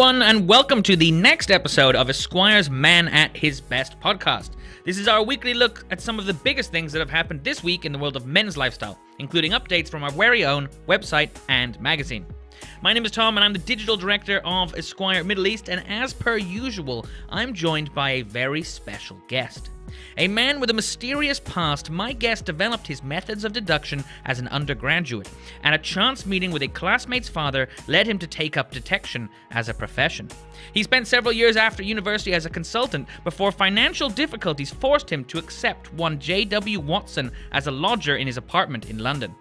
everyone, and welcome to the next episode of Esquire's Man at His Best podcast. This is our weekly look at some of the biggest things that have happened this week in the world of men's lifestyle, including updates from our very own website and magazine. My name is Tom, and I'm the digital director of Esquire Middle East, and as per usual, I'm joined by a very special guest. A man with a mysterious past, my guest developed his methods of deduction as an undergraduate, and a chance meeting with a classmate's father led him to take up detection as a profession. He spent several years after university as a consultant before financial difficulties forced him to accept one J.W. Watson as a lodger in his apartment in London.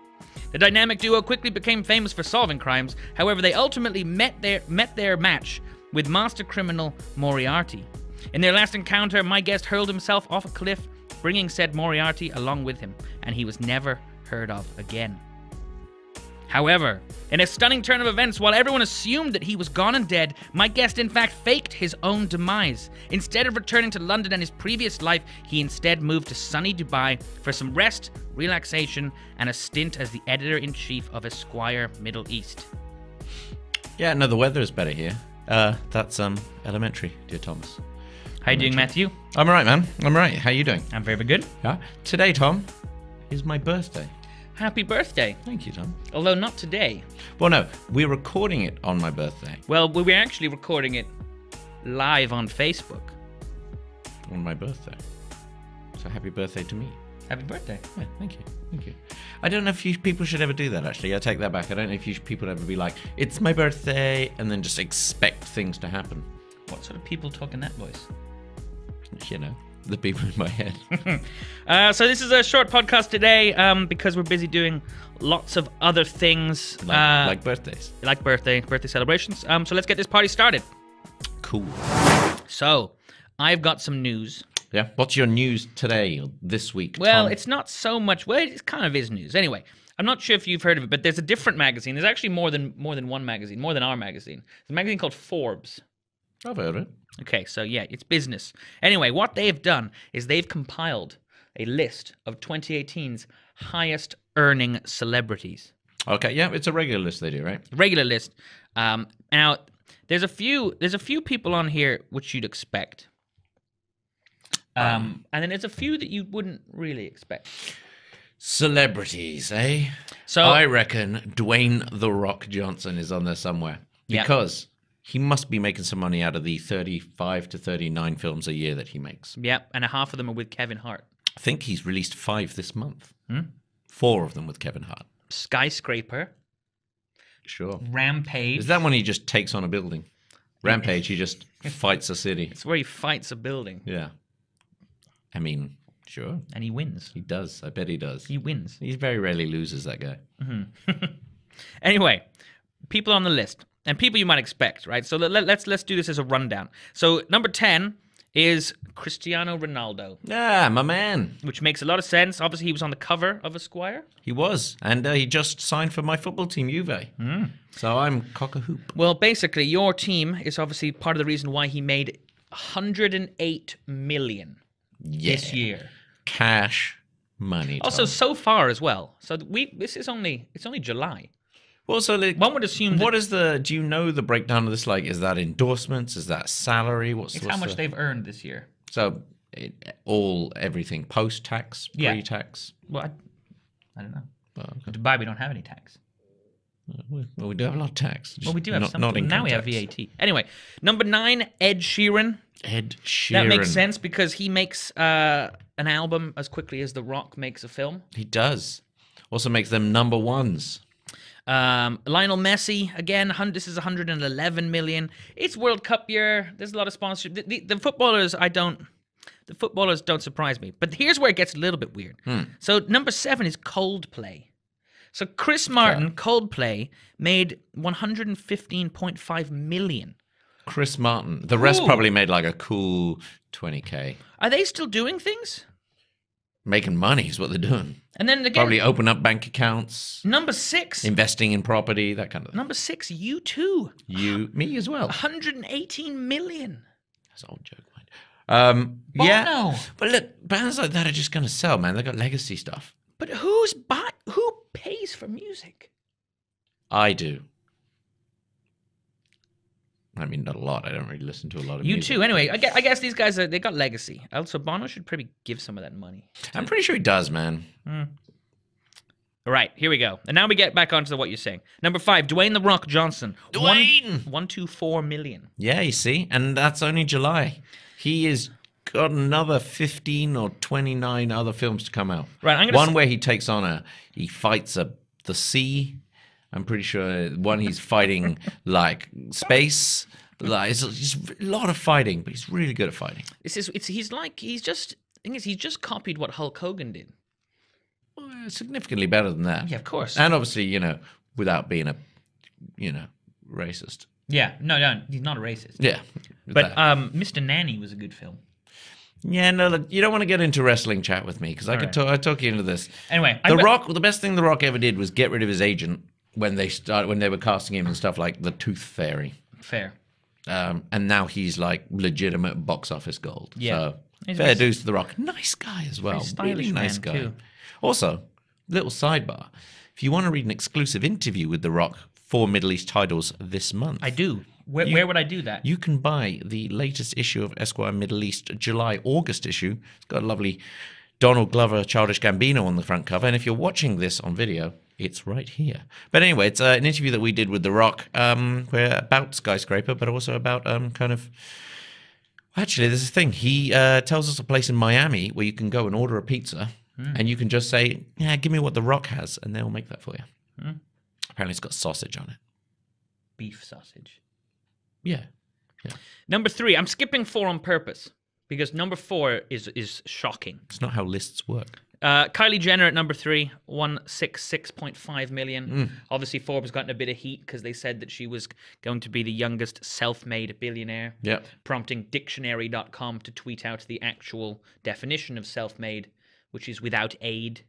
The dynamic duo quickly became famous for solving crimes, however they ultimately met their match with master criminal Moriarty. In their last encounter, my guest hurled himself off a cliff, bringing said Moriarty along with him, and he was never heard of again. However, in a stunning turn of events, while everyone assumed that he was gone and dead, my guest in fact faked his own demise. Instead of returning to London and his previous life, he instead moved to sunny Dubai for some rest, relaxation, and a stint as the editor-in-chief of Esquire Middle East. Yeah, no, the weather is better here. That's elementary, dear Thomas. How you doing, Matthew? I'm alright, man. I'm alright. How you doing? I'm very good. Yeah. Today, Tom, is my birthday. Happy birthday. Thank you, Tom. Although not today. Well, no, we're recording it on my birthday. Well, we're actually recording it live on Facebook. On my birthday. So happy birthday to me. Happy birthday. Yeah, thank you. Thank you. I don't know if people should ever do that, actually. I take that back. I don't know if people ever be like, it's my birthday, and then just expect things to happen. What sort of people talk in that voice? You know, the people in my head. So this is a short podcast today because we're busy doing lots of other things. Like birthdays. Like birthday celebrations. So let's get this party started. Cool. So, I've got some news. Yeah. What's your news today, this week, Well, Tom? it's not so much... Well, it kind of is news. Anyway, I'm not sure if you've heard of it, but there's a different magazine. There's actually more than one magazine, more than our magazine. There's a magazine called Forbes. I've heard of it. Okay, so yeah, it's business. Anyway, what they've done is they've compiled a list of 2018's highest earning celebrities. Okay, yeah, it's a regular list they do, right? Regular list. Now, there's a few people on here which you'd expect. And then there's a few that you wouldn't really expect. Celebrities, eh? So I reckon Dwayne "The Rock" Johnson is on there somewhere. Because he must be making some money out of the 35 to 39 films a year that he makes. Yeah, and half of them are with Kevin Hart. I think he's released 5 this month. 4 of them with Kevin Hart. Skyscraper. Sure. Rampage. Is that when he just takes on a building? Rampage, he just fights a city. It's where he fights a building. Yeah. I mean, sure. And he wins. He does. I bet he does. He wins. He very rarely loses, that guy. Anyway, people on the list. And people you might expect, right? So let's do this as a rundown. So number 10 is Cristiano Ronaldo. Ah, my man. Which makes a lot of sense. Obviously, he was on the cover of Esquire. He was. And he just signed for my football team, Juve. So I'm cock-a-hoop. Well, basically, your team is obviously part of the reason why he made 108 million this year. Cash money, Tom. Also, so far as well. So it's only July. Well, so like, one would assume. Do you know the breakdown of this? Like, is that endorsements? Is that salary? It's how much they've earned this year. So, everything post-tax, pre-tax? Well, I don't know. Oh, okay. In Dubai, we don't have any tax. Well, we do have a lot of tax. Well, we do have some. Now we have tax. VAT. Anyway, number 9, Ed Sheeran. Ed Sheeran. That makes sense because he makes an album as quickly as The Rock makes a film. He does. Also makes them number ones. Lionel Messi, again, this is 111 million. It's World Cup year. There's a lot of sponsorship. The footballers, the footballers don't surprise me. But here's where it gets a little bit weird. So number 7 is Coldplay. So Chris Martin, Coldplay, made 115.5 million. Chris Martin. The rest probably made like a cool 20K. Are they still doing things? Making money is what they're doing. And then again, probably open up bank accounts. Number 6. Investing in property, that kind of thing. Number 6, U2. Me as well. 118 million. That's an old joke, mate. Yeah. No. But look, bands like that are just going to sell, man. They got legacy stuff. But who pays for music? I do. I mean, not a lot. I don't really listen to a lot of You music. too. Anyway, I guess these guys, they got legacy. Also, Bono should probably give some of that money. I'm pretty sure he does, man. All right, here we go. And now we get back onto what you're saying. Number 5, Dwayne "The Rock" Johnson. Dwayne! 124 million. Yeah, you see? And that's only July. He has got another 15 or 29 other films to come out. Right, I'm gonna one where he takes on he fights the sea. I'm pretty sure one he's fighting like space. Like it's a lot of fighting, but he's really good at fighting. He's just copied what Hulk Hogan did. Well, significantly better than that. Yeah, of course. And obviously, without being a, racist. Yeah, no, he's not a racist. Yeah. But Mr. Nanny was a good film. Yeah, no, look, you don't want to get into wrestling chat with me because I talk you into this. Anyway, the best thing The Rock ever did was get rid of his agent when they were casting him and stuff like the Tooth Fairy. Fair. And now he's like legitimate box office gold. Yeah. So fair dues to The Rock. Nice guy as well. Stylish really nice man guy. too. Also, little sidebar. If you want to read an exclusive interview with The Rock for Middle East titles this month. I do. Where would I do that? You can buy the latest issue of Esquire Middle East, July-August issue. It's got a lovely Donald Glover, Childish Gambino on the front cover. And if you're watching this on video, it's right here. But anyway, it's an interview that we did with The Rock, where about Skyscraper, but also about kind of... Actually, there's a thing. He tells us a place in Miami where you can go and order a pizza, and you can just say, yeah, give me what The Rock has, and they'll make that for you. Apparently it's got sausage on it. Beef sausage. Yeah. Number 3, I'm skipping 4 on purpose because number 4 is shocking. It's not how lists work. Kylie Jenner at number 3, 166.5 million. Obviously, Forbes got in a bit of heat because they said that she was going to be the youngest self-made billionaire, prompting dictionary.com to tweet out the actual definition of self-made, which is without aid.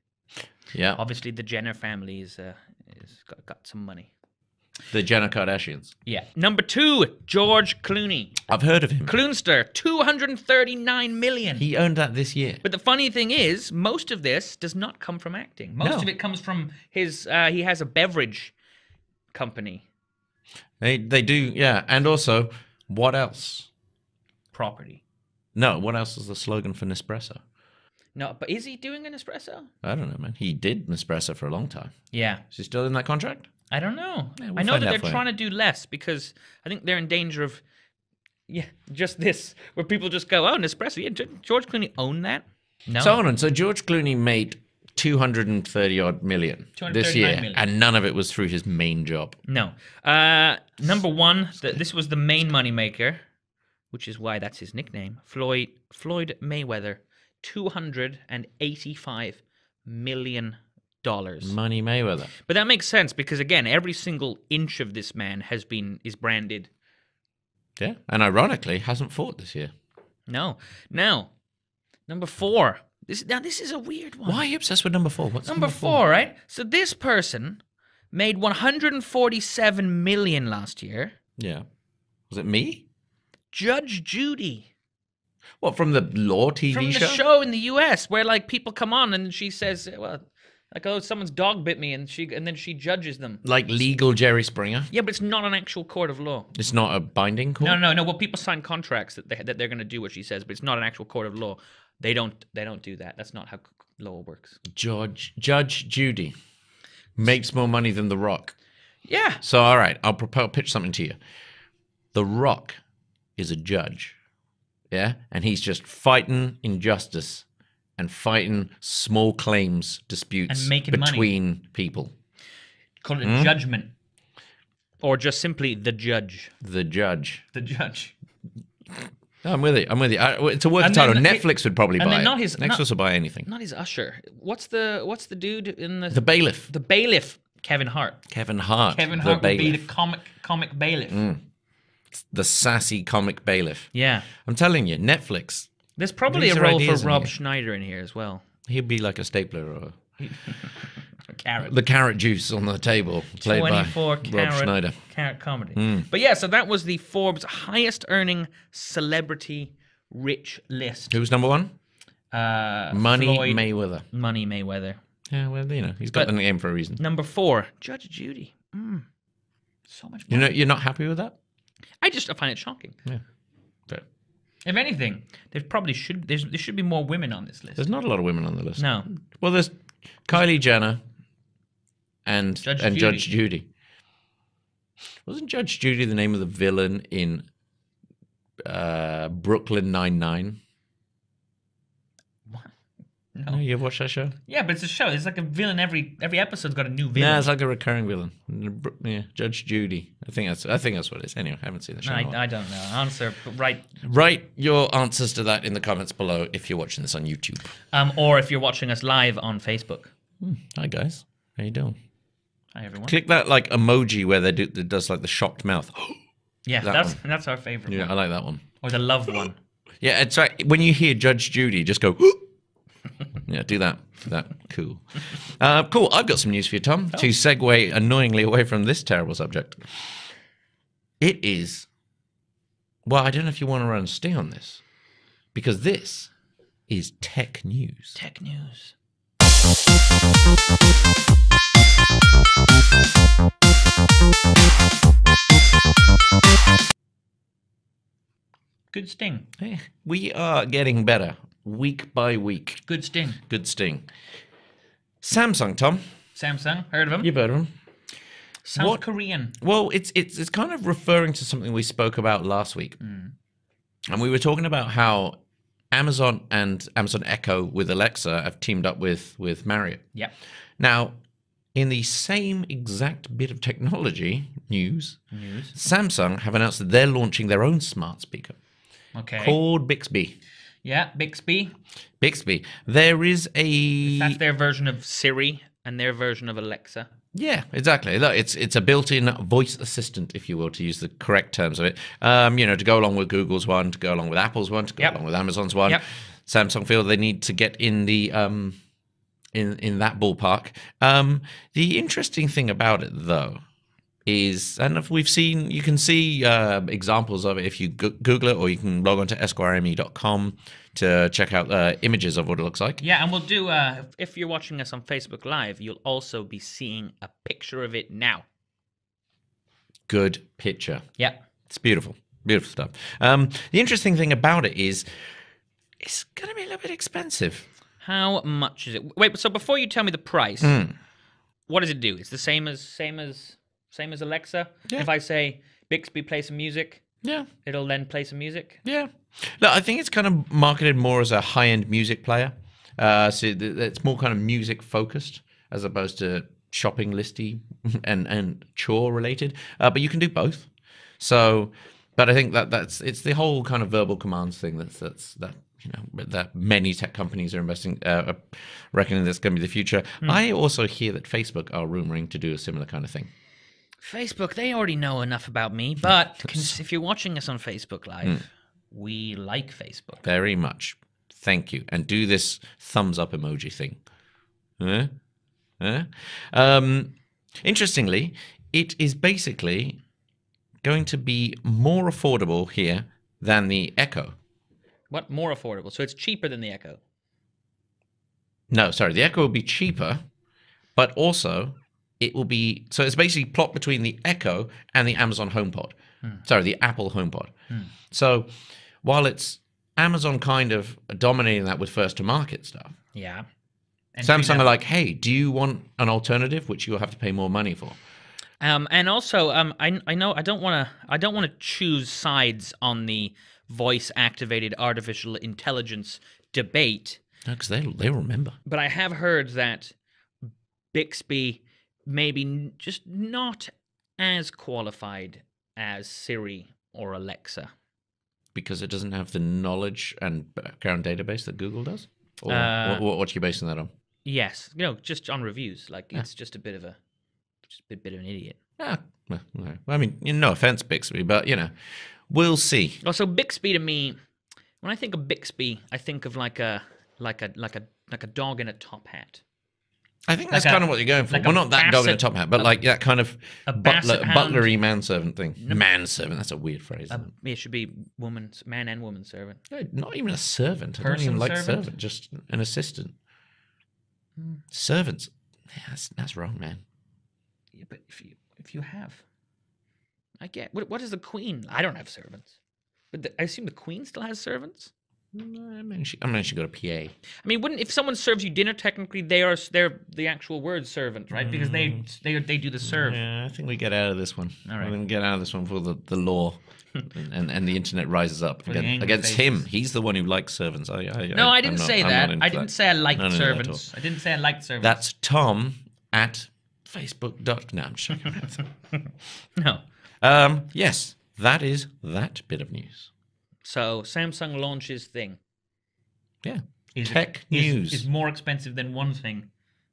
Yeah. Obviously, the Jenner family is got some money. The Jenner Kardashians. Yeah. Number 2, George Clooney. I've heard of him. Cloonster, 239 million. He earned that this year. But the funny thing is, most of this does not come from acting. Most of it comes from his, he has a beverage company. They do, yeah. And also, what else? Property. No, what else is the slogan for Nespresso? No, but is he doing an espresso? I don't know, man. He did Nespresso for a long time. Yeah. Is he still in that contract? I don't know. Yeah, we'll I know find that out they're for you. trying to do less because I think they're in danger of, just this, where people just go, oh, Nespresso. Yeah, George Clooney owned that? No. So hold on. So George Clooney made 230 odd million this year, million. and none of it was through his main job. No. Number 1, this was the main moneymaker, which is why that's his nickname, Floyd Mayweather, $285 million. Money Mayweather. But that makes sense because, again, every single inch of this man is branded. Yeah, and ironically, hasn't fought this year. No. Now, number 4. This is a weird one. Why are you obsessed with number 4? What's Number 4, right? So this person made $147 million last year. Yeah. Was it me? Judge Judy. What, from the Law TV From the show? show in the US where, like, people come on and she says, well, like, oh, someone's dog bit me, and then she judges them. Like legal Jerry Springer? Yeah, but it's not an actual court of law. It's not a binding court? No. Well, people sign contracts that they're going to do what she says, but it's not an actual court of law. They don't do that. That's not how law works. Judge Judy makes more money than The Rock. Yeah. So, all right, I'll pitch something to you. The Rock is a judge, yeah? And he's just fighting injustice and fighting small claims disputes And making between people. Call it a judgment. Or just simply the judge. The judge. The judge. I'm with you. It's a working And title. then Netflix would probably and buy then it. not his- Netflix will buy anything. Not his usher. What's the dude in the... The bailiff. The bailiff. Kevin Hart. Kevin Hart. Kevin the Hart would be bailiff. the comic bailiff. The sassy comic bailiff. Yeah. I'm telling you, Netflix. There's probably These a are role for ideas in Rob here. Schneider in here as well. He'd be like a stapler or A carrot. the carrot juice on the table, played by 24 Rob Schneider. carrot comedy. But yeah, so that was the Forbes highest earning celebrity rich list. Who was number 1? Money Floyd Mayweather. Money Mayweather. Yeah, well, he's got But- the name for a reason. Number 4, Judge Judy. So much money. You're not happy with that? I find it shocking. Yeah. Fair. If anything, there should be more women on this list. There's not a lot of women on the list. No. Well, there's Kylie Jenner and Judge Judy. Wasn't Judge Judy the name of the villain in Brooklyn Nine-Nine? No. You ever watched that show? Yeah, but it's a show. It's like a villain. Every episode's got a new villain. No, it's like a recurring villain. Yeah, Judge Judy. I think that's what it is. Anyway, I haven't seen the show. No, I don't know. Answer right. Write your answers to that in the comments below if you're watching this on YouTube. Or if you're watching us live on Facebook. Hi guys, how you doing? Hi everyone. Click that like emoji where it does like the shocked mouth. Yeah, that's our favorite. Yeah, one. I like that one. Or the love one. Yeah, it's right. When you hear Judge Judy, just go. Yeah, do that. Cool. Cool. I've got some news for you, Tom, to segue annoyingly away from this terrible subject. It is. Well, I don't know if you want to run and stay on this, because this is tech news. Tech news. Good sting. Hey, we are getting better week by week. Good sting. Good sting. Samsung, Tom. Samsung. Heard of him? You've heard of him. South Korean. Well, it's kind of referring to something we spoke about last week. And we were talking about how Amazon and Amazon Echo with Alexa have teamed up with Marriott. Yeah. Now, in the same exact bit of technology news, Samsung have announced that they're launching their own smart speaker. Okay. Called Bixby. Yeah, Bixby. Bixby. There is a... That's their version of Siri and their version of Alexa. Yeah, exactly. Look, it's a built-in voice assistant, if you will, to use the correct terms of it. To go along with Google's one, to go along with Apple's one, to go along with Amazon's one. Yep. Samsung feel they need to get in the in that ballpark. The interesting thing about it, though, is, and if you can see examples of it if you Google it, or you can log on to esquireme.com to check out images of what it looks like. Yeah, and we'll do, if you're watching us on Facebook Live, you'll also be seeing a picture of it now. Good picture. Yeah. It's beautiful. Beautiful stuff. The interesting thing about it is it's going to be a little bit expensive. How much is it? Wait, so before you tell me the price, what does it do? It's the same as Alexa? Yeah. If I say, Bixby, play some music, Yeah. it'll then play some music? Yeah. Look, I think it's kind of marketed more as a high-end music player. So it's more kind of music focused as opposed to shopping listy and chore related. But you can do both. So, but I think it's the whole kind of verbal commands thing that many tech companies are reckoning that's going to be the future. I also hear that Facebook are rumoring to do a similar kind of thing. Facebook, they already know enough about me, but if you're watching us on Facebook Live, we like Facebook. Very much. Thank you. And do this thumbs up emoji thing. Interestingly, it is basically going to be more affordable here than the Echo. What? More affordable? So it's cheaper than the Echo? No, sorry. The Echo will be cheaper, but also it will be... So it's basically plot between the Echo and the Amazon HomePod. Sorry, the Apple HomePod. So while it's Amazon kind of dominating that with first-to-market stuff, Yeah. Samsung are like, hey, do you want an alternative, which you'll have to pay more money for? And also, I know I don't want to choose sides on the voice-activated artificial intelligence debate. No, because they remember. But I have heard that Bixby maybe just not as qualified as Siri or Alexa. Because it doesn't have the knowledge and background database that Google does? Or what are you basing that on? Yes, just on reviews. Like it's just a bit of an idiot. Well, I mean, no offense, Bixby, but we'll see. Also, Bixby to me, when I think of Bixby, I think of like a dog in a top hat. I think that's kind of what you're going for. Well, not that dog in a top hat, but like that kind of butlery manservant thing. Manservant, that's a weird phrase. It should be man and woman servant. No, not even a servant. I don't even like servant, just an assistant. Servants. Yeah, that's wrong, man. Yeah, but if you have, I get. What is the Queen? I don't have servants. But I assume the Queen still has servants? I mean, she got a PA. I mean, wouldn't if someone serves you dinner, technically they're the actual word servant, right? Because they do the serve. Yeah, I think we get out of this one. All right. We can get out of this one before the law and the internet rises up against him. He's the one who likes servants. No, I didn't say that. I didn't say I liked servants. I didn't say I liked servants. That's Tom at Facebook.com. No, I'm just joking. No. Yes, that is that bit of news. So Samsung launches thing. Yeah. Tech news. Is more expensive than one thing,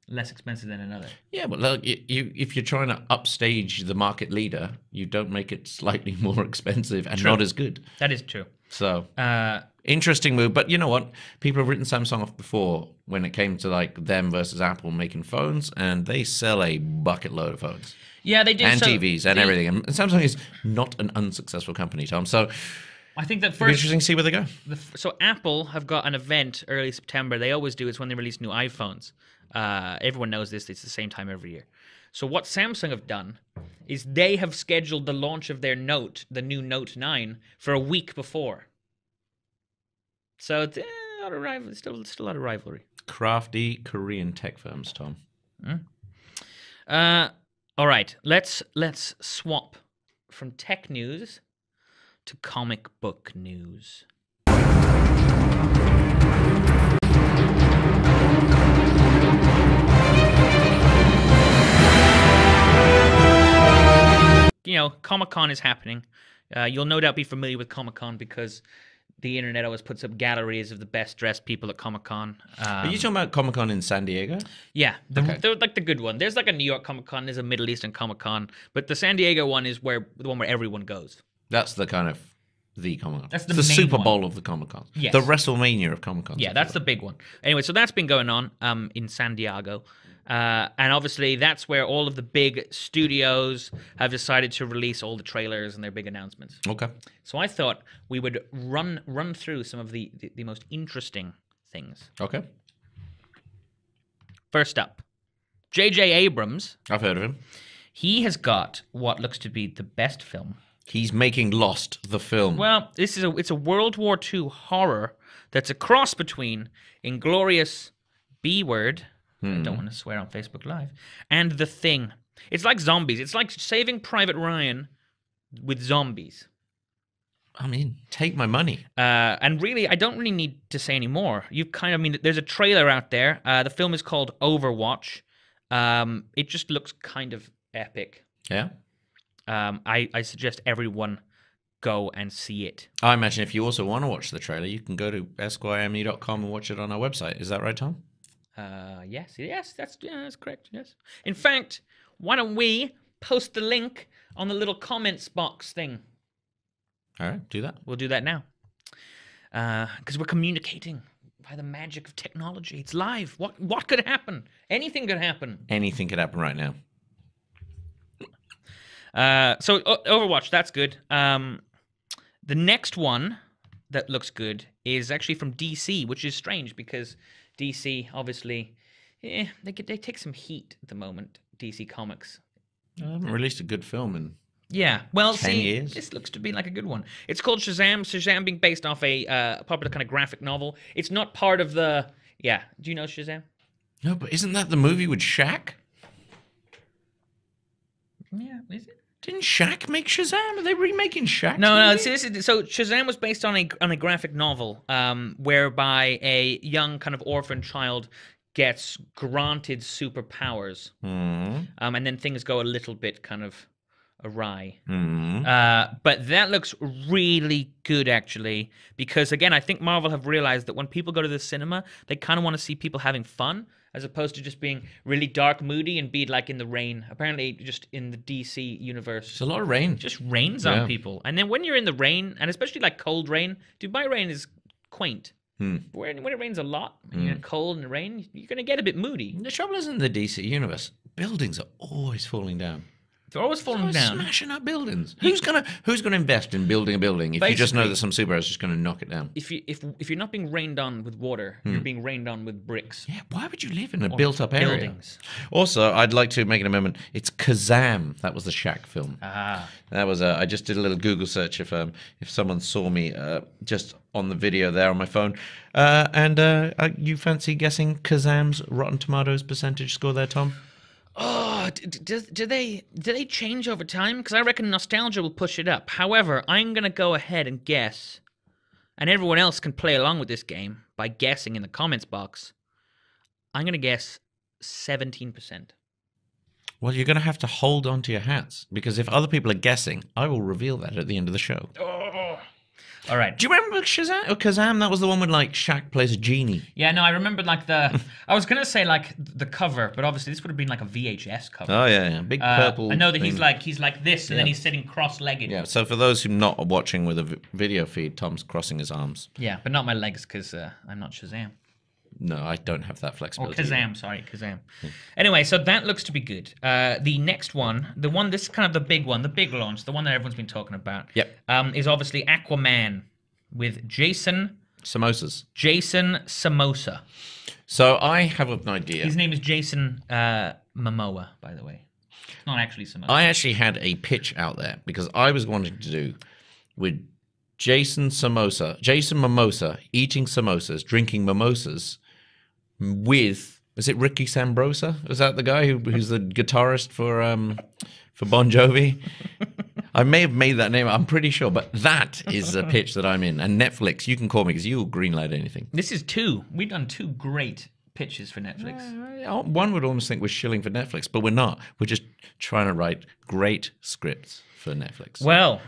less expensive than another. Yeah, but look, if you're trying to upstage the market leader, you don't make it slightly more expensive and not as good. That is true. So, interesting move. But you know what? People have written Samsung off before when it came to like them versus Apple making phones, and they sell a bucket load of phones. Yeah, they do. And TVs and everything. And Samsung is not an unsuccessful company, Tom. So I think that it'll be interesting to see where they go. So Apple have got an event early September. They always do. It's when they release new iPhones. Everyone knows this. It's the same time every year. So what Samsung have done is they have scheduled the launch of their Note, the new Note 9, for a week before. So it's a lot of rivalry. Still a lot of rivalry. Crafty Korean tech firms, Tom. All right. Let's swap from tech news to comic book news. You know, ComicCon is happening. You'll no doubt be familiar with ComicCon because the internet always puts up galleries of the best dressed people at ComicCon. Are you talking about Comic-Con in San Diego? Yeah, they're like the good one. There's like a New York Comic-Con, there's a Middle Eastern Comic-Con, but the San Diego one is the one where everyone goes. That's the kind of the Comic-Con. That's the main Super one. Bowl of the Comic-Con. Yes. The WrestleMania of Comic-Con. Yeah, that's the big one. Anyway, so that's been going on in San Diego. And obviously that's where all of the big studios have decided to release all the trailers and their big announcements. Okay. So I thought we would run through some of the most interesting things. Okay. First up, J.J. Abrams. I've heard of him. He has got what looks to be the best film. He's making Lost, the film. Well, it's a World War II horror that's a cross between Inglourious B-Word, I don't want to swear on Facebook Live, and The Thing. It's like zombies. It's like Saving Private Ryan with zombies. I mean, take my money. And really, I don't really need to say any more. There's a trailer out there. The film is called Overwatch. It just looks kind of epic. Yeah. I suggest everyone go and see it. I imagine if you also want to watch the trailer, you can go to esquireme.com and watch it on our website. Is that right, Tom? Yes, that's correct. Yes. In fact, why don't we post the link on the little comments box thing? All right, do that. We'll do that now. Because we're communicating by the magic of technology. It's live. What could happen? Anything could happen. Anything could happen right now. So Overwatch, that's good. The next one that looks good is actually from DC, which is strange because DC, obviously, they take some heat at the moment, DC Comics. I haven't released a good film in 10 years. This looks to be like a good one. It's called Shazam. Shazam being based off a popular kind of graphic novel. It's not part of the... Yeah, do you know Shazam? No, but isn't that the movie with Shaq? Yeah, is it? Didn't Shaq make Shazam? Are they remaking Shaq? No. So Shazam was based on a graphic novel, whereby a young kind of orphan child gets granted superpowers, and then things go a little bit kind of awry. But that looks really good, actually, because again, I think Marvel have realized that when people go to the cinema, they kind of want to see people having fun, as opposed to just being really dark, moody, and be like in the rain. Apparently, just in the DC universe, it's a lot of rain. It just rains on people. And then when you're in the rain, and especially like cold rain, Dubai rain is quaint. When it rains a lot, and you're cold in the rain, you're going to get a bit moody. The trouble is in the DC universe, buildings are always falling down. They're always falling down. Smashing up buildings. Who's gonna invest in building a building if you just know that some superhero is just gonna knock it down? If you're not being rained on with water, you're being rained on with bricks. Yeah, why would you live in a built-up area? Buildings. Also, I'd like to make an amendment. It's Kazam. That was the Shaq film. That was I just did a little Google search if someone saw me just on the video there on my phone. You fancy guessing Kazam's Rotten Tomatoes percentage score there, Tom? Oh, do they change over time? Because I reckon nostalgia will push it up. However, I'm going to go ahead and guess, and everyone else can play along with this game by guessing in the comments box. I'm going to guess 17%. Well, you're going to have to hold on to your hats, because if other people are guessing, I will reveal that at the end of the show. All right. Do you remember Shazam or Kazam? That was the one with like Shaq plays a genie. Yeah, no, I remember like I was gonna say like the cover, but obviously this would have been like a VHS cover. Oh yeah, big purple. I know that thing. he's like this, and then he's sitting cross-legged. Yeah. So for those who are not watching with a video feed, Tom's crossing his arms. Yeah, but not my legs because I'm not Shazam. No, I don't have that flexibility. Or Kazam, sorry, Kazam. Anyway, so that looks to be good. The next one, this is kind of the big one, the big launch, the one that everyone's been talking about. Yep. Is obviously Aquaman with Jason Momoa. So I have an idea. His name is Jason Momoa, by the way. It's not actually Samoa. I actually had a pitch out there because I was wanting to do with Jason Momoa eating samosas, drinking mimosas with, is it Ricky Sambrosa? Is that the guy who's the guitarist for Bon Jovi? I may have made that name. I'm pretty sure, but that is a pitch that I'm in. And Netflix, you can call me because you'll greenlight anything. This is two. We've done two great pitches for Netflix. One would almost think we're shilling for Netflix, but we're not. We're just trying to write great scripts for Netflix. Well,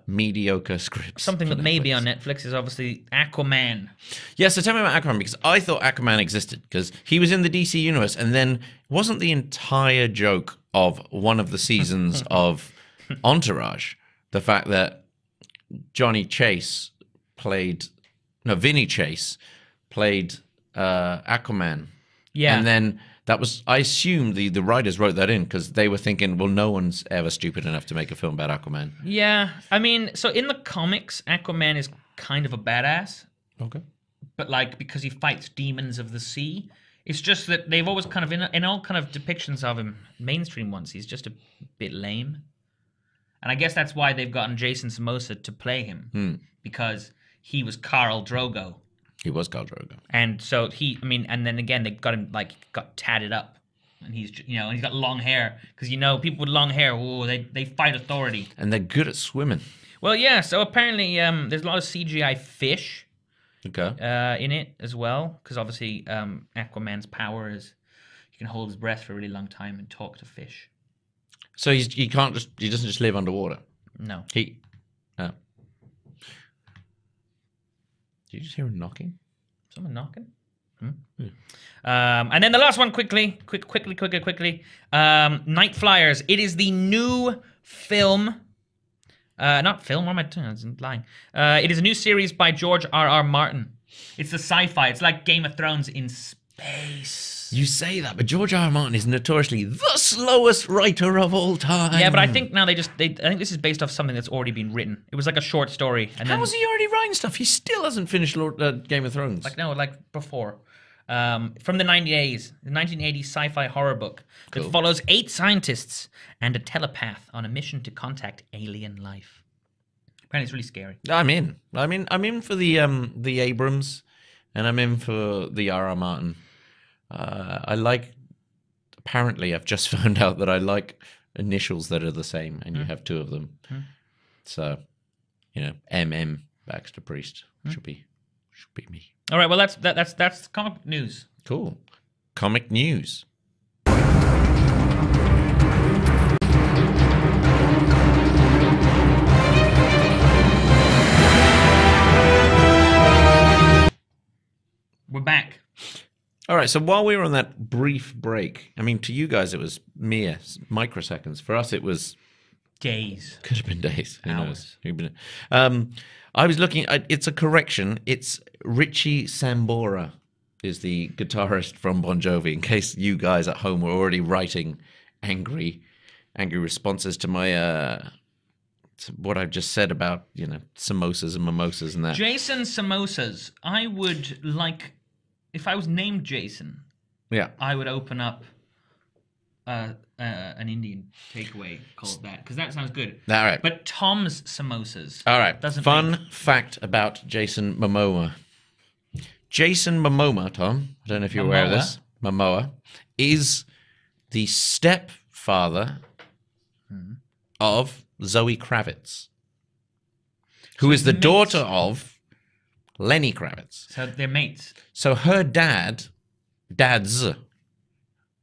mediocre scripts. Something that may be on Netflix is obviously Aquaman. Yeah, so tell me about Aquaman, because I thought Aquaman existed because he was in the DC universe, and then wasn't the entire joke of one of the seasons of Entourage the fact that Vinny Chase played Aquaman. Yeah. And then that was, I assume the writers wrote that in because they were thinking, well, no one's ever stupid enough to make a film about Aquaman. Yeah. I mean, so in the comics, Aquaman is kind of a badass. Okay. But like, because he fights demons of the sea, it's just that they've always kind of, in all kind of depictions of him, mainstream ones, he's just a bit lame. And I guess that's why they've gotten Jason Momoa to play him, because he was Khal Drogo. He was Khal Drogo. And so and then again, they got him, got tatted up. And he's, and he's got long hair. Because, people with long hair, they fight authority. And they're good at swimming. Well, yeah, so apparently there's a lot of CGI fish in it as well. Because obviously Aquaman's power is he can hold his breath for a really long time and talk to fish. So he doesn't just live underwater. No. Did you just hear him knocking? Someone knocking? And then the last one, quickly. Night Flyers. It is the new film. Not film. What am I doing? I'm lying. It is a new series by George R.R. Martin. It's the sci-fi. It's like Game of Thrones in space. You say that, but George R.R. Martin is notoriously the slowest writer of all time. Yeah, but I think now I think this is based off something that's already been written. It was like a short story. And How is he already writing stuff? He still hasn't finished Game of Thrones. Before. From the 1980s sci-fi horror book that follows 8 scientists and a telepath on a mission to contact alien life. Apparently it's really scary. I'm in. I'm in for the Abrams, and I'm in for the R.R. Martin. Apparently I've just found out that I like initials that are the same, and you have 2 of them. So, MM Baxter Priest should be me. All right, well that's comic news. Cool. Comic news. We're back. All right, so while we were on that brief break, to you guys it was mere microseconds. For us it was days. Could have been days. Hours. I was looking at, it's a correction. It's Richie Sambora is the guitarist from Bon Jovi, in case you guys at home were already writing angry angry responses to my to what I've just said about, you know, samosas and mimosas and that. Jason Samosas. I would like, if I was named Jason, Yeah. I would open up an Indian takeaway called that, because that sounds good. All right. But Tom's Samosas. All right. Doesn't Fun make... fact about Jason Momoa. Jason Momoa, Tom, I don't know if you're aware of this. Momoa is the stepfather of Zoe Kravitz, who is the daughter of Lenny Kravitz. So they're mates. So her dads are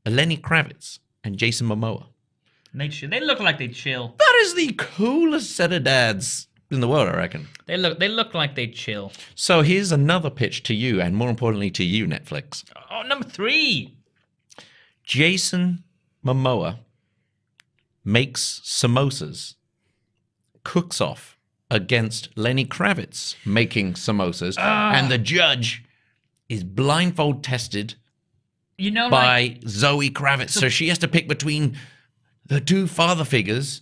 Lenny Kravitz and Jason Momoa. They look like they chill. That is the coolest set of dads in the world, I reckon. They look like they chill. So here's another pitch to you, and more importantly to you, Netflix. Oh, number 3. Jason Momoa makes samosas, cooks off against Lenny Kravitz making samosas, and the judge is blindfold tested by Zoe Kravitz. So she has to pick between the two father figures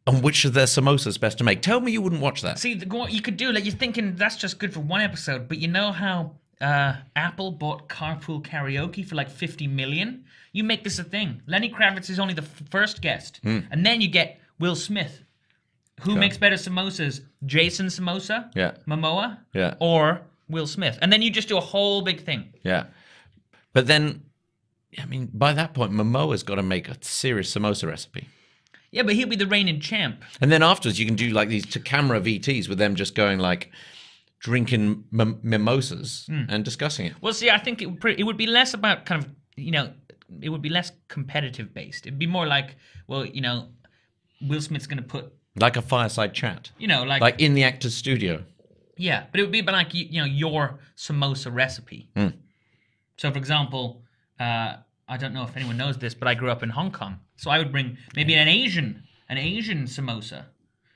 on which of their samosas best to make. Tell me you wouldn't watch that. See, what you could do, like, you're thinking that's just good for one episode, but you know how Apple bought Carpool Karaoke for like 50 million? You make this a thing. Lenny Kravitz is only the first guest. And then you get Will Smith. Who makes better samosas? Jason Samosa? Yeah. Momoa? Yeah. Or Will Smith? And then you just do a whole big thing. Yeah. But then, I mean, by that point, Momoa's got to make a serious samosa recipe. Yeah, but he'll be the reigning champ. And then afterwards, you can do like these to-camera VTs with them just going like, drinking mimosas and discussing it. Well, see, I think it would be less about kind of, you know, it would be less competitive based. It'd be more like, well, you know, Will Smith's going to put... Like a fireside chat. You know, like... Like in the actor's studio. Yeah, but it would be about like, you know, your samosa recipe. So, for example, I don't know if anyone knows this, but I grew up in Hong Kong. So I would bring maybe an Asian samosa.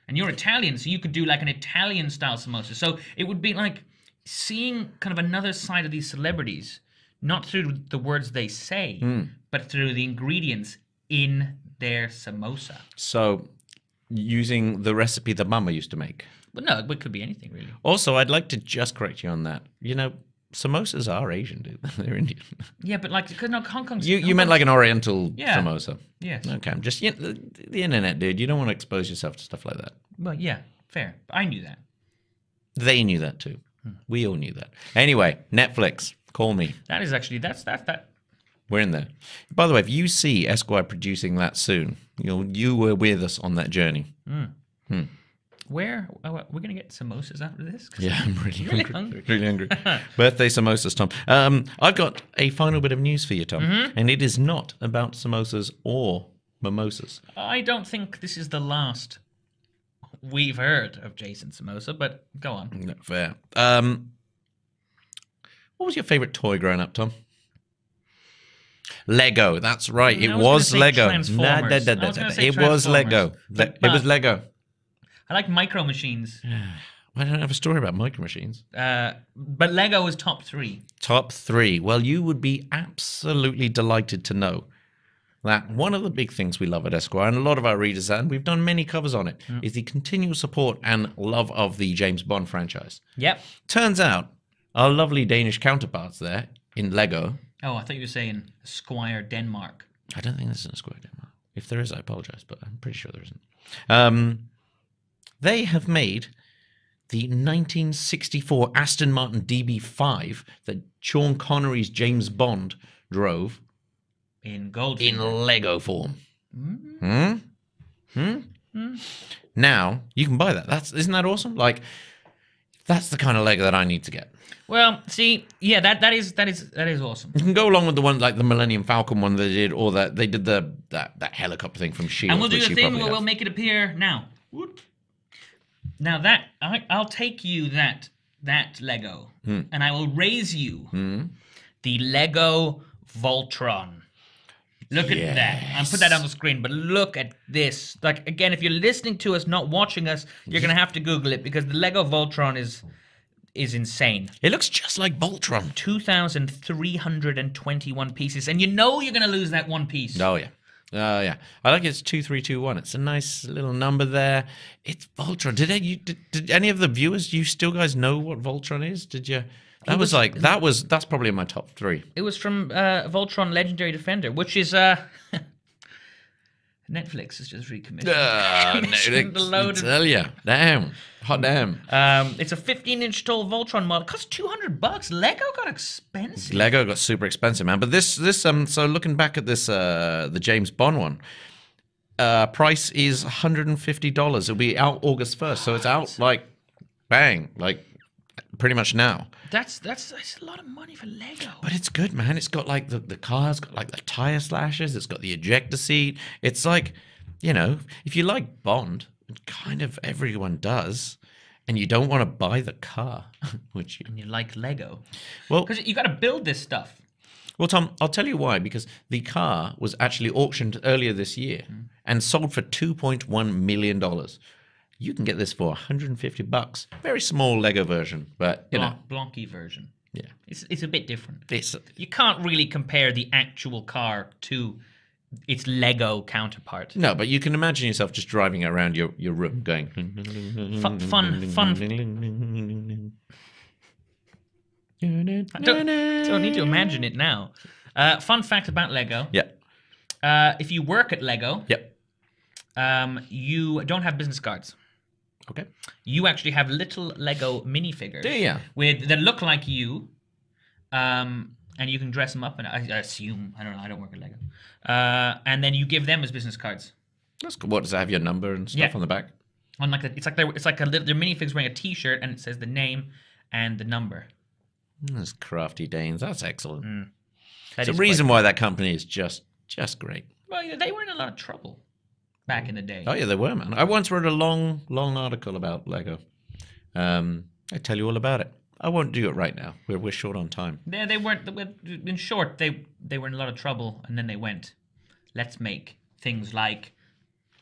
And you're Italian, so you could do like an Italian-style samosa. So it would be like seeing kind of another side of these celebrities, not through the words they say, but through the ingredients in their samosa. So using the recipe that Mama used to make. Well, no, it could be anything, really. Also, I'd like to just correct you on that. You know, samosas are Asian, dude. They're Indian. Yeah, but like, because no, Hong Kong's... You meant like an Oriental Yeah. samosa. Yes. Okay, I'm just... the internet, dude. You don't want to expose yourself to stuff like that. Well, yeah, fair. I knew that. They knew that too. We all knew that. Anyway, Netflix, call me. That is actually... That's We're in there. By the way, if you see Esquire producing that soon, you were with us on that journey. Where... we're going to get samosas after this? Yeah, I'm really hungry. Really hungry. Birthday samosas, Tom. I've got a final bit of news for you, Tom. And it is not about samosas or mimosas. I don't think this is the last we've heard of Jason Samosa, but go on. No, fair. What was your favorite toy growing up, Tom? Lego. That's right. It was Lego. It was Lego. It was Lego. I like Micro Machines. I don't have a story about Micro Machines. But Lego was top 3. Top 3. Well, you would be absolutely delighted to know that one of the big things we love at Esquire, and a lot of our readers, and we've done many covers on it, is the continual support and love of the James Bond franchise. Yep. Turns out, our lovely Danish counterparts there in Lego... Oh, I thought you were saying Squire Denmark. I don't think there's an Squire Denmark. If there is, I apologize, but I'm pretty sure there isn't. They have made the 1964 Aston Martin DB5 that Sean Connery's James Bond drove in gold in Lego form. Now you can buy that. Isn't that awesome? Like, that's the kind of Lego that I need to get. Well, see, yeah, that is awesome. You can go along with the one like the Millennium Falcon one they did, or that they did that helicopter thing from Shield. And we'll do the thing where we'll make it appear now. Now that I'll take you that Lego, and I will raise you the Lego Voltron. Look at that. I'll put that on the screen, but look at this. Like, again, if you're listening to us, not watching us, you're going to have to Google it, because the Lego Voltron is insane. It looks just like Voltron. 2,321 pieces. And you know you're going to lose that one piece. Oh, yeah. Yeah, I like it's 2321. It's a nice little number there. It's Voltron. Did any of the viewers? You still guys know what Voltron is? Did you? That's probably in my top 3. It was from Voltron Legendary Defender, which is Netflix has just recommissioned. Tell ya, damn, hot damn. It's a 15-inch tall Voltron model. It costs $200. Lego got expensive. Lego got super expensive, man. But this so looking back at this the James Bond one, price is $150. It'll be out August 1st, so it's out like bang, like pretty much now. That's a lot of money for Lego. But it's good, man. It's got like the car's got like the tire slashes. It's got the ejector seat. It's like, you know, if you like Bond, kind of everyone does, and you don't want to buy the car, and you like Lego, well, because you got to build this stuff. Well, Tom, I'll tell you why. Because the car was actually auctioned earlier this year and sold for $2.1 million. You can get this for $150. Very small Lego version, but you know, Blanky version. Yeah, it's a bit different. You can't really compare the actual car to its Lego counterpart. No, but you can imagine yourself just driving around your room, going fun. I don't need to imagine it now. Fun fact about Lego. Yeah. If you work at Lego. Yep. You don't have business cards. Okay. You actually have little Lego minifigures. Yeah. That look like you, and you can dress them up. And I assume, I don't know, I don't work at Lego. And then you give them as business cards. That's cool. What does it have? Your number and stuff on the back? On like it's like they're minifigs wearing a T-shirt, and it says the name and the number. Those crafty Danes. That's excellent. That There's a reason why that company is just great. Well, they were in a lot of trouble back in the day. Oh yeah, they were, man. I once wrote a long article about Lego. I tell you all about it. I won't do it right now. We're short on time. They weren't. In short, they were in a lot of trouble, and then they went, let's make things like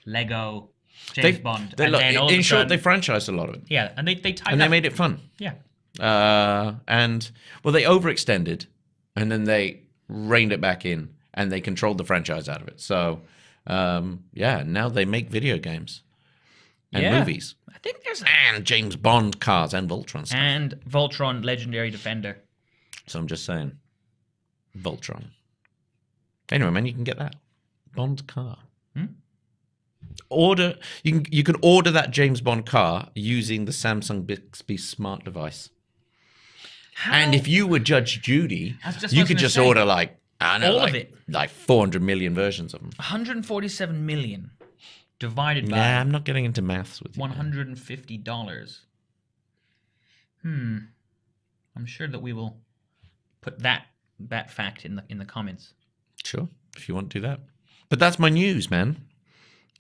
Lego, James Bond. They franchised a lot of it. Yeah, and they tied and they made it fun. Yeah. And they overextended, and then they reined it back in, and they controlled the franchise out of it. So, now they make video games and movies. I think and James Bond cars and Voltron stuff. And Voltron Legendary Defender. So I'm just saying, Voltron. Anyway, man, you can get that Bond car. You can order that James Bond car using the Samsung Bixby Smart device. And if you were Judge Judy, you could just order like of it, like 400 million versions of them. 147 million divided by. Yeah, I'm not getting into maths with you. $150. I'm sure that we will put that fact in the comments. Sure, if you want to do that. But that's my news, man.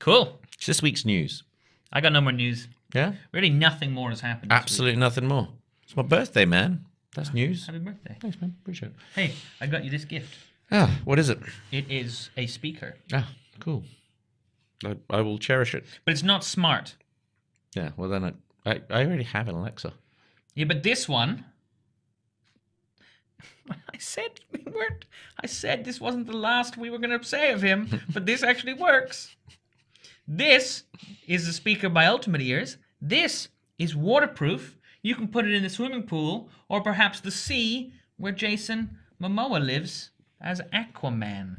Cool. It's this week's news. I got no more news. Yeah? Really nothing more has happened this Absolutely nothing more. It's my birthday, man. That's news. Happy birthday. Thanks, man. Appreciate it. Hey, I got you this gift. Ah, what is it? It is a speaker. Ah, cool. I will cherish it. But it's not smart. Yeah, well then I already have an Alexa. Yeah, but this one... I said this wasn't the last we were going to say of him, but this actually works. This is a speaker by Ultimate Ears. This is waterproof. You can put it in the swimming pool or perhaps the sea where Jason Momoa lives as Aquaman.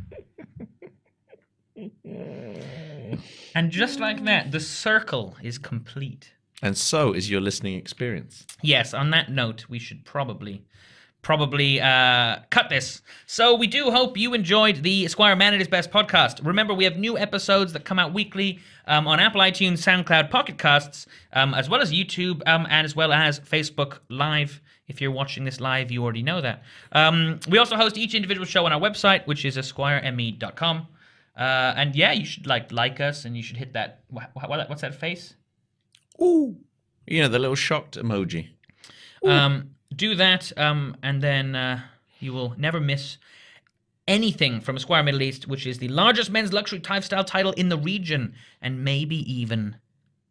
And just like that, the circle is complete. And so is your listening experience. Yes, on that note, we should probably cut this. So we do hope you enjoyed the Esquire Man at His Best podcast. Remember, we have new episodes that come out weekly on Apple iTunes, SoundCloud, Pocket Casts, as well as YouTube, and as well as Facebook Live. If you're watching this live, you already know that. We also host each individual show on our website, which is esquireme.com. And yeah, you should like us, and you should hit that. What's that face? Ooh, the little shocked emoji. Do that, and then you will never miss anything from Esquire Middle East, which is the largest men's luxury lifestyle title in the region, and maybe even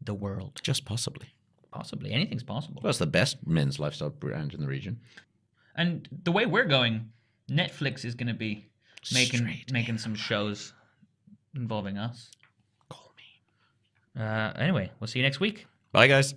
the world. Just possibly. Possibly. Anything's possible. Well, it's the best men's lifestyle brand in the region. And the way we're going, Netflix is going to be making some shows involving us. Call me. Anyway, we'll see you next week. Bye, guys.